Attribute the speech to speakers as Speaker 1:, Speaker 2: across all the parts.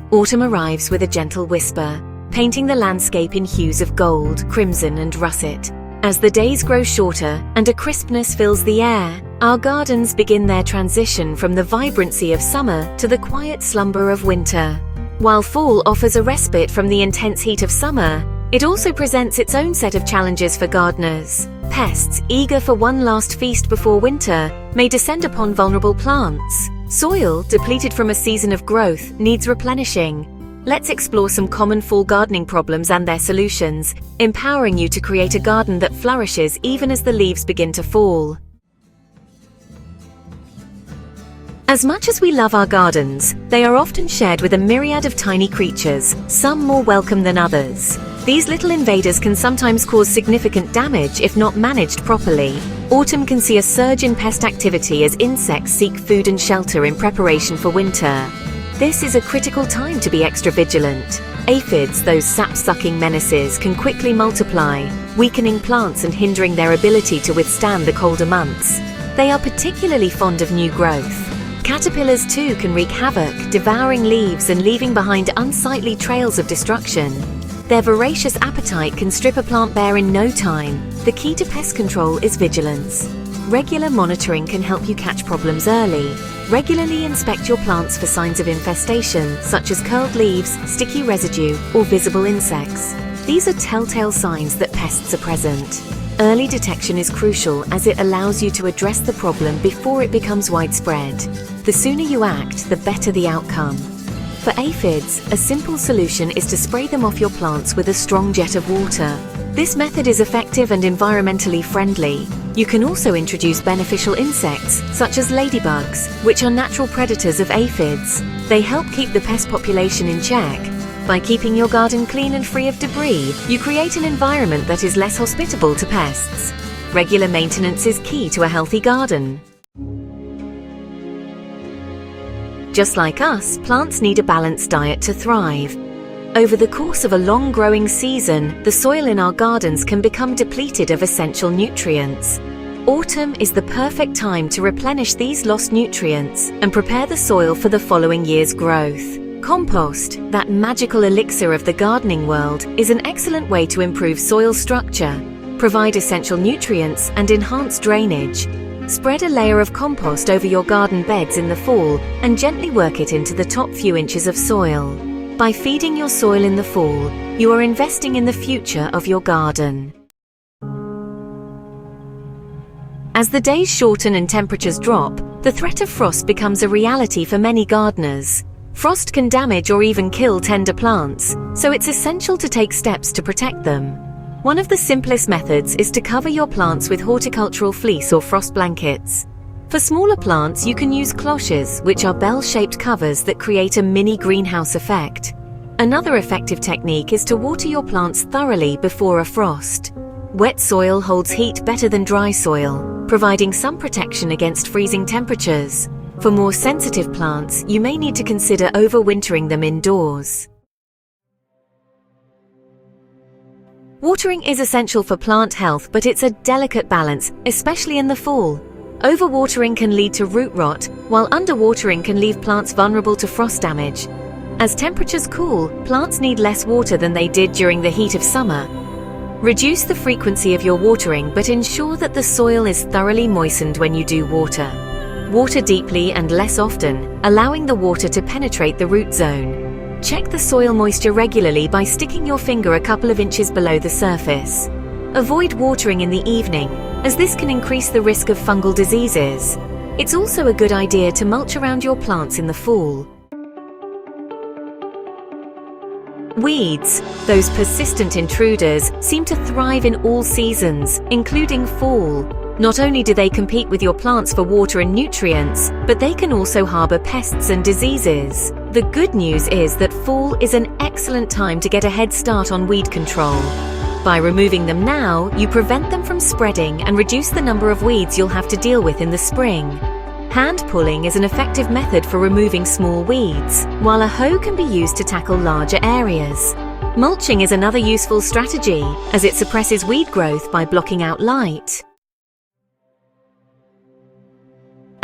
Speaker 1: Autumn arrives with a gentle whisper, painting the landscape in hues of gold, crimson, and russet. As the days grow shorter and a crispness fills the air, our gardens begin their transition from the vibrancy of summer to the quiet slumber of winter. While fall offers a respite from the intense heat of summer, it also presents its own set of challenges for gardeners. Pests, eager for one last feast before winter, may descend upon vulnerable plants. Soil, depleted from a season of growth, needs replenishing. Let's explore some common fall gardening problems and their solutions, empowering you to create a garden that flourishes even as the leaves begin to fall. As much as we love our gardens, they are often shared with a myriad of tiny creatures, some more welcome than others. These little invaders can sometimes cause significant damage if not managed properly. Autumn can see a surge in pest activity as insects seek food and shelter in preparation for winter. This is a critical time to be extra vigilant. Aphids, those sap-sucking menaces, can quickly multiply, weakening plants and hindering their ability to withstand the colder months. They are particularly fond of new growth. Caterpillars too can wreak havoc, devouring leaves and leaving behind unsightly trails of destruction. Their voracious appetite can strip a plant bare in no time. The key to pest control is vigilance. Regular monitoring can help you catch problems early. Regularly inspect your plants for signs of infestation, such as curled leaves, sticky residue, or visible insects. These are telltale signs that pests are present. Early detection is crucial as it allows you to address the problem before it becomes widespread. The sooner you act, the better the outcome. For aphids, a simple solution is to spray them off your plants with a strong jet of water. This method is effective and environmentally friendly. You can also introduce beneficial insects, such as ladybugs, which are natural predators of aphids. They help keep the pest population in check. By keeping your garden clean and free of debris, you create an environment that is less hospitable to pests. Regular maintenance is key to a healthy garden. Just like us, plants need a balanced diet to thrive. Over the course of a long growing season, the soil in our gardens can become depleted of essential nutrients. Autumn is the perfect time to replenish these lost nutrients and prepare the soil for the following year's growth. Compost, that magical elixir of the gardening world, is an excellent way to improve soil structure, provide essential nutrients, and enhance drainage. Spread a layer of compost over your garden beds in the fall and gently work it into the top few inches of soil. By feeding your soil in the fall, you are investing in the future of your garden. As the days shorten and temperatures drop, the threat of frost becomes a reality for many gardeners. Frost can damage or even kill tender plants, so it's essential to take steps to protect them. One of the simplest methods is to cover your plants with horticultural fleece or frost blankets. For smaller plants, you can use cloches, which are bell-shaped covers that create a mini greenhouse effect. Another effective technique is to water your plants thoroughly before a frost. Wet soil holds heat better than dry soil, providing some protection against freezing temperatures. For more sensitive plants, you may need to consider overwintering them indoors. Watering is essential for plant health, but it's a delicate balance, especially in the fall. Overwatering can lead to root rot, while underwatering can leave plants vulnerable to frost damage. As temperatures cool, plants need less water than they did during the heat of summer. Reduce the frequency of your watering, but ensure that the soil is thoroughly moistened when you do water. Water deeply and less often, allowing the water to penetrate the root zone. Check the soil moisture regularly by sticking your finger a couple of inches below the surface. Avoid watering in the evening, as this can increase the risk of fungal diseases. It's also a good idea to mulch around your plants in the fall. Weeds, those persistent intruders, seem to thrive in all seasons, including fall. Not only do they compete with your plants for water and nutrients, but they can also harbor pests and diseases. The good news is that fall is an excellent time to get a head start on weed control. By removing them now, you prevent them from spreading and reduce the number of weeds you'll have to deal with in the spring. Hand pulling is an effective method for removing small weeds, while a hoe can be used to tackle larger areas. Mulching is another useful strategy, as it suppresses weed growth by blocking out light.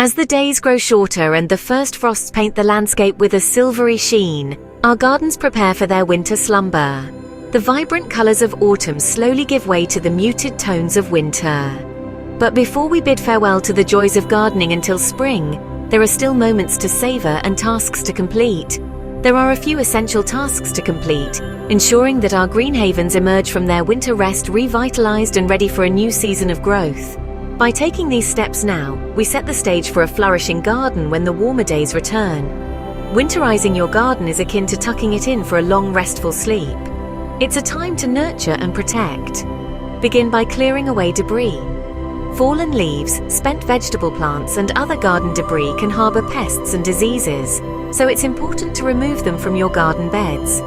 Speaker 1: As the days grow shorter and the first frosts paint the landscape with a silvery sheen, our gardens prepare for their winter slumber. The vibrant colors of autumn slowly give way to the muted tones of winter. But before we bid farewell to the joys of gardening until spring, there are still moments to savor and tasks to complete. There are a few essential tasks to complete, ensuring that our green havens emerge from their winter rest revitalized and ready for a new season of growth. By taking these steps now, we set the stage for a flourishing garden when the warmer days return. Winterizing your garden is akin to tucking it in for a long, restful sleep. It's a time to nurture and protect. Begin by clearing away debris. Fallen leaves, spent vegetable plants, and other garden debris can harbor pests and diseases, so it's important to remove them from your garden beds.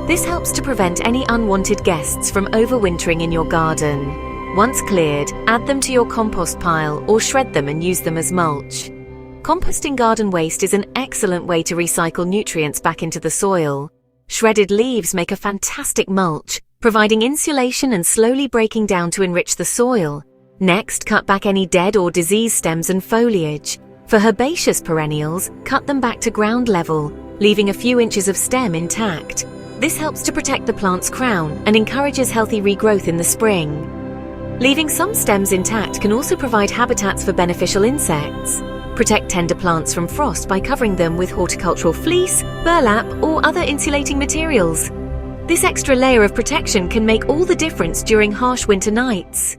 Speaker 1: This helps to prevent any unwanted guests from overwintering in your garden. Once cleared, add them to your compost pile or shred them and use them as mulch. Composting garden waste is an excellent way to recycle nutrients back into the soil. Shredded leaves make a fantastic mulch, providing insulation and slowly breaking down to enrich the soil. Next, cut back any dead or diseased stems and foliage. For herbaceous perennials, cut them back to ground level, leaving a few inches of stem intact. This helps to protect the plant's crown and encourages healthy regrowth in the spring. Leaving some stems intact can also provide habitats for beneficial insects. Protect tender plants from frost by covering them with horticultural fleece, burlap, or other insulating materials. This extra layer of protection can make all the difference during harsh winter nights.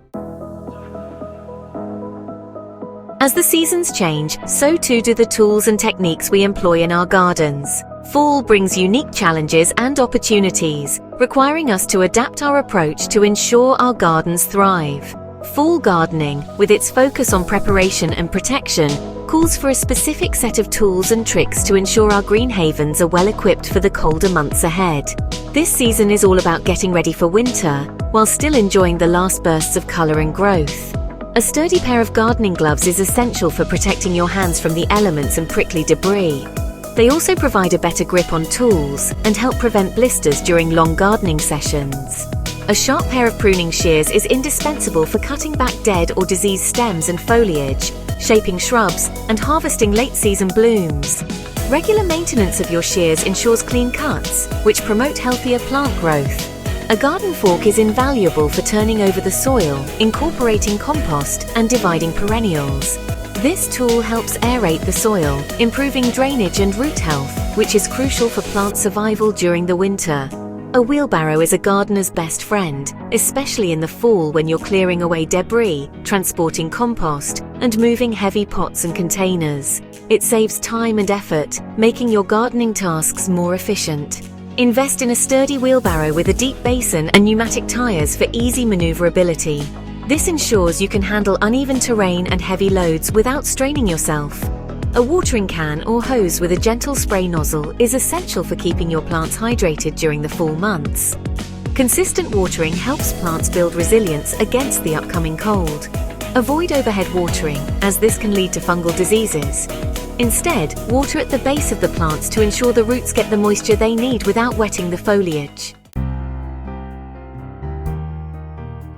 Speaker 1: As the seasons change, so too do the tools and techniques we employ in our gardens. Fall brings unique challenges and opportunities, requiring us to adapt our approach to ensure our gardens thrive. Fall gardening, with its focus on preparation and protection, calls for a specific set of tools and tricks to ensure our green havens are well equipped for the colder months ahead. This season is all about getting ready for winter, while still enjoying the last bursts of color and growth. A sturdy pair of gardening gloves is essential for protecting your hands from the elements and prickly debris. They also provide a better grip on tools and help prevent blisters during long gardening sessions. A sharp pair of pruning shears is indispensable for cutting back dead or diseased stems and foliage, shaping shrubs, and harvesting late-season blooms. Regular maintenance of your shears ensures clean cuts, which promote healthier plant growth. A garden fork is invaluable for turning over the soil, incorporating compost, and dividing perennials. This tool helps aerate the soil, improving drainage and root health, which is crucial for plant survival during the winter. A wheelbarrow is a gardener's best friend, especially in the fall when you're clearing away debris, transporting compost, and moving heavy pots and containers. It saves time and effort, making your gardening tasks more efficient. Invest in a sturdy wheelbarrow with a deep basin and pneumatic tires for easy maneuverability. This ensures you can handle uneven terrain and heavy loads without straining yourself. A watering can or hose with a gentle spray nozzle is essential for keeping your plants hydrated during the fall months. Consistent watering helps plants build resilience against the upcoming cold. Avoid overhead watering, as this can lead to fungal diseases. Instead, water at the base of the plants to ensure the roots get the moisture they need without wetting the foliage.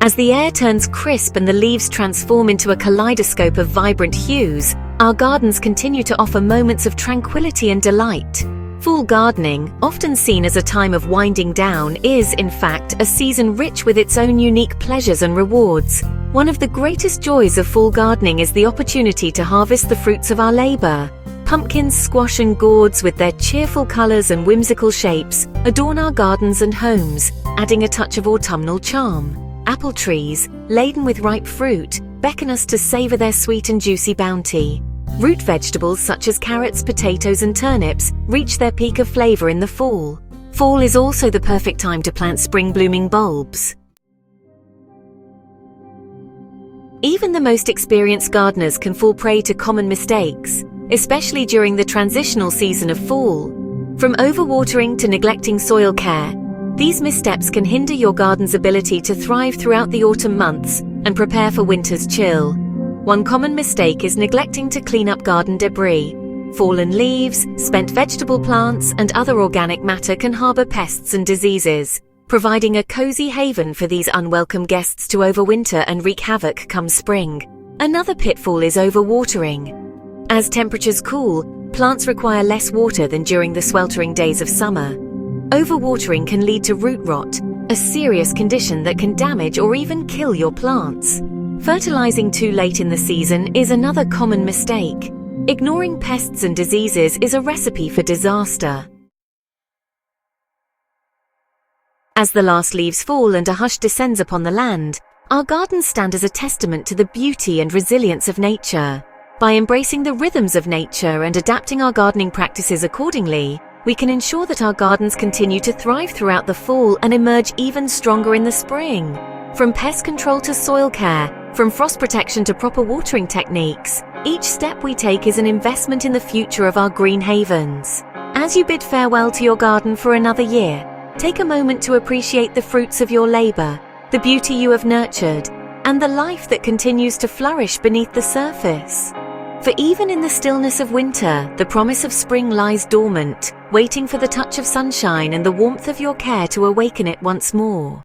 Speaker 1: As the air turns crisp and the leaves transform into a kaleidoscope of vibrant hues, our gardens continue to offer moments of tranquility and delight. Fall gardening, often seen as a time of winding down, is, in fact, a season rich with its own unique pleasures and rewards. One of the greatest joys of fall gardening is the opportunity to harvest the fruits of our labor. Pumpkins, squash, and gourds, with their cheerful colors and whimsical shapes, adorn our gardens and homes, adding a touch of autumnal charm. Apple trees, laden with ripe fruit, beckon us to savor their sweet and juicy bounty. Root vegetables such as carrots, potatoes, and turnips reach their peak of flavor in the fall. Fall is also the perfect time to plant spring-blooming bulbs. Even the most experienced gardeners can fall prey to common mistakes, especially during the transitional season of fall. From overwatering to neglecting soil care, these missteps can hinder your garden's ability to thrive throughout the autumn months and prepare for winter's chill. One common mistake is neglecting to clean up garden debris. Fallen leaves, spent vegetable plants, and other organic matter can harbor pests and diseases, providing a cozy haven for these unwelcome guests to overwinter and wreak havoc come spring. Another pitfall is overwatering. As temperatures cool, plants require less water than during the sweltering days of summer. Overwatering can lead to root rot, a serious condition that can damage or even kill your plants. Fertilizing too late in the season is another common mistake. Ignoring pests and diseases is a recipe for disaster. As the last leaves fall and a hush descends upon the land, our gardens stand as a testament to the beauty and resilience of nature. By embracing the rhythms of nature and adapting our gardening practices accordingly, we can ensure that our gardens continue to thrive throughout the fall and emerge even stronger in the spring. From pest control to soil care, from frost protection to proper watering techniques, each step we take is an investment in the future of our green havens. As you bid farewell to your garden for another year, take a moment to appreciate the fruits of your labor, the beauty you have nurtured, and the life that continues to flourish beneath the surface. For even in the stillness of winter, the promise of spring lies dormant, waiting for the touch of sunshine and the warmth of your care to awaken it once more.